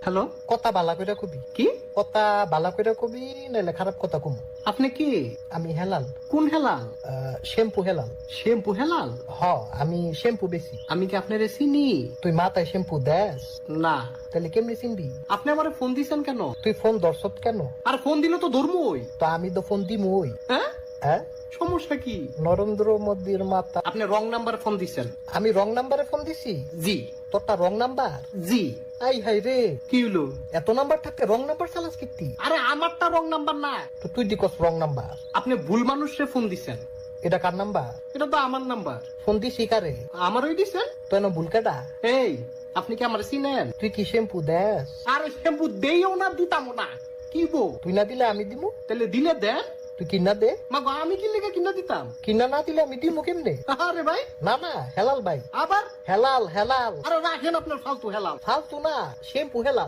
Hello, কথা বালা কইরা কবি, কি? কথা বালা কইরা কবি নাইলে খারাপ কথা কমু। আপনি কি? আমি হেলাল, কোন হেলাল? শ্যাম্পু হেলাল। শ্যাম্পু হেলাল? হ, আমি শ্যাম্পু বেশি। আমি কি আপনার চিনি? তুই মাথায় শ্যাম্পু দেস? না। তাহলে কেমনি চিনবি? আপনি আমার ফোন দিছেন কেন? তুই ফোন ধরছত কেন? আর ফোন দিলে তো ধর্মই। তো আমি তো ফোন দিমই। হ্যাঁ, হ্যাঁ, সমস্যা কি? নরেন্দ্র মোদীর মাথা। আপনি রং নাম্বারে ফোন দিছেন। আমি রং নাম্বারে ফোন দিছি? জি তোরটা রং নাম্বার? জি। আই হাই রে, কি হলো? এত নাম্বার থাকতে রং নাম্বার চালাস কিত্তি? আরে আমারটা রং নাম্বার না, তো তুই দিকস রং নাম্বার। আপনি ভুল মানুষে ফোন দিছেন। এটা কার নাম্বার? এটা তো আমার নাম্বার। ফোন দিছি কারে? আমারই দিছেন। তো এনে ভুল কেডা? এই, আপনি কি আমার চিনেন? তুই কি শ্যাম্পু দেস? আরে শ্যাম্পু দেইও না, দিতামও না। কি গো? তুই না দিলে আমি দিমু। তাহলে দিলে দেন। তুই কিনা দে। মা গো, আমি কি লেগে কিনা দিতাম? কিনা না দিলে আমি দিমু কেমনে? আরে ভাই, না না, হেলাল ভাই, আবার? হেলাল হেলাল। আরে রাখেন আপনার ফালতু হেলাল। ফালতু না, শ্যাম্পু হেলাল।